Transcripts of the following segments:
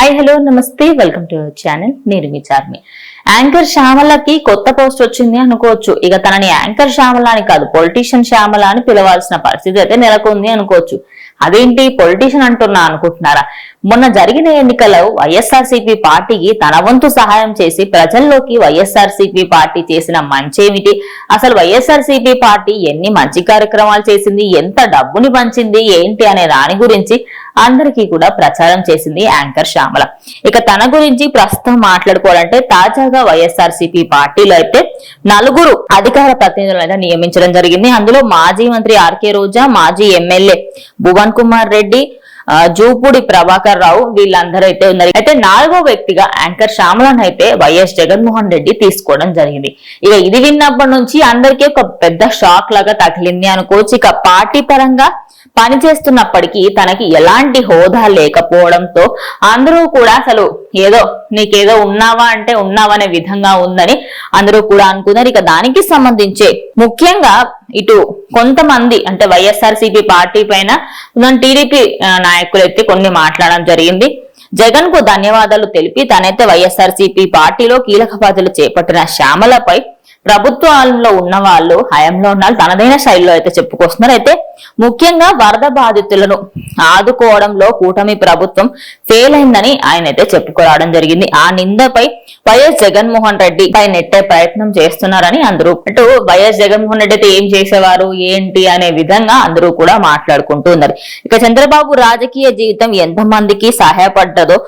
Hi hello నమస్తే welcome to our channel. నేను మీ Charmi. Anchor శ్యామలకి కొత్త పోస్ట్ వచ్చింది అనుకోవచ్చు. ఇక తనని యాంకర్ శ్యామల అని కాదు, పొలిటీషియన్ శ్యామల అని పిలవాల్సిన పరిస్థితి అయితే నెలకొంది అనుకోవచ్చు. అదేంటి పొలిటీషియన్ అంటున్నా అనుకుంటున్నారా? మొన్న జరిగిన ఎన్నికల్లో వైఎస్ఆర్సీపీ పార్టీకి తన వంతు సహాయం చేసి ప్రజల్లోకి వైఎస్ఆర్సీపీ పార్టీ చేసిన మంచేమిటి, అసలు వైఎస్ఆర్సీపీ పార్టీ ఎన్ని మంచి కార్యక్రమాలు చేసింది, ఎంత డబ్బుని పంచింది ఏంటి అనే దాని గురించి అందరికీ కూడా ప్రచారం చేసింది యాంకర్ శ్యామల. ఇక తన గురించి ప్రస్తుతం మాట్లాడుకోవాలంటే తాజాగా వైఎస్ఆర్సీపీ పార్టీలో అయితే 4 అధికార ప్రతినిధులను అయితే నియమించడం జరిగింది. అందులో మాజీ మంత్రి ఆర్కే రోజా, మాజీ ఎమ్మెల్యే భువన్ కుమార్ రెడ్డి, జూపూడి ప్రభాకర్ రావు వీళ్ళందరూ అయితే ఉన్నారు. అయితే 4వ వ్యక్తిగా యాంకర్ శ్యామలను అయితే వైఎస్ జగన్మోహన్ రెడ్డి తీసుకోవడం జరిగింది. ఇక ఇది విన్నప్పటి నుంచి అందరికీ ఒక పెద్ద షాక్ లాగా తగిలింది అనుకోవచ్చు. ఇక పార్టీ పరంగా పనిచేస్తున్నప్పటికీ తనకి ఎలాంటి హోదా లేకపోవడంతో అందరూ కూడా అసలు ఏదో నీకేదో ఉన్నావా అంటే ఉన్నావనే విధంగా ఉందని అందరూ కూడా అనుకున్నారు. ఇక దానికి సంబంధించే ముఖ్యంగా ఇటు కొంతమంది అంటే వైఎస్ఆర్సీపీ పార్టీ పైన టీడీపీ నాయకులు అయితే కొన్ని మాట్లాడడం జరిగింది. జగన్ కు ధన్యవాదాలు తెలిపి తనైతే వైఎస్ఆర్సీపీ పార్టీలో కీలక బాధ్యతలు చేపట్టిన శ్యామలపై ప్రభుత్వాలలో ఉన్న వాళ్ళు, హయాంలో ఉన్న తనదైన శైలిలో అయితే చెప్పుకొస్తున్నారు. అయితే ముఖ్యంగా వరద బాధితులను ఆదుకోవడంలో కూటమి ప్రభుత్వం ఫెయిల్ అయిందని ఆయన అయితే చెప్పుకోవడం జరిగింది. ఆ నిందపై వైఎస్ జగన్మోహన్ రెడ్డి పై నెట్టే ప్రయత్నం చేస్తున్నారని అందరూ, అటు వైఎస్ జగన్మోహన్ రెడ్డి అయితే ఏం చేసేవారు ఏంటి అనే విధంగా అందరూ కూడా మాట్లాడుకుంటూ ఉన్నారు. ఇక చంద్రబాబు రాజకీయ జీవితం ఎంతమందికి సహాయపడ్డదో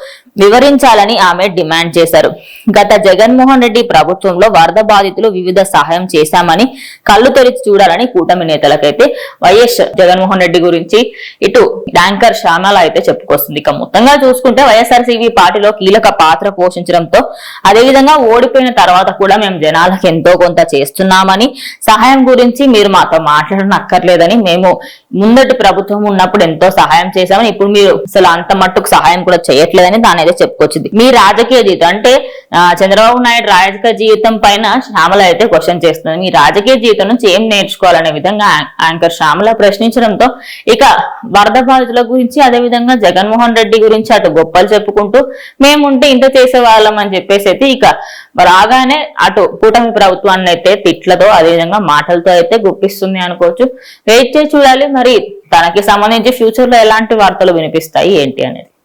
వివరించాలని ఆమె డిమాండ్ చేశారు. గత జగన్మోహన్ రెడ్డి ప్రభుత్వంలో వరద బాధితులు వివిధ సహాయం చేశామని కళ్ళు తెరిచి చూడాలని కూటమి నేతలకైతే వైఎస్ జగన్మోహన్ రెడ్డి గురించి ఇటు యాంకర్ శ్యామల అయితే చెప్పుకొస్తుంది. ఇక మొత్తంగా చూసుకుంటే వైఎస్ఆర్సీపీ పార్టీలో కీలక పాత్ర పోషించడంతో, అదేవిధంగా ఓడిపోయిన తర్వాత కూడా మేము జనాలకు ఎంతో కొంత చేస్తున్నామని, సహాయం గురించి మీరు మాతో మాట్లాడనక్కర్లేదని, మేము ముందటి ప్రభుత్వం ఉన్నప్పుడు ఎంతో సహాయం చేశామని, ఇప్పుడు మీరు అసలు అంత మట్టుకు సహాయం కూడా చేయట్లేదని దాని అయితే చెప్పుకొచ్చింది. మీ రాజకీయ జీవితం అంటే చంద్రబాబు నాయుడు రాజకీయ జీవితం పైన శ్యామల అయితే క్వశ్చన్ చేస్తుంది. మీ రాజకీయ జీవితం నుంచి ఏం నేర్చుకోవాలనే విధంగా యాంకర్ శ్యామల ప్రశ్నించడంతో ఇక వరద బాధితుల గురించి, అదేవిధంగా జగన్మోహన్ రెడ్డి గురించి అటు గొప్పలు చెప్పుకుంటూ మేముంటే ఇంత చేసేవాళ్ళం అని చెప్పేసి అయితే ఇక రాగానే అటు కూటమి ప్రభుత్వాన్ని అయితే తిట్లతో అదేవిధంగా మాటలతో అయితే గుప్పిస్తుంది అనుకోవచ్చు. వెయిట్ చేసి చూడాలి మరి తనకి సంబంధించి ఫ్యూచర్ లో ఎలాంటి వార్తలు వినిపిస్తాయి ఏంటి అనేది.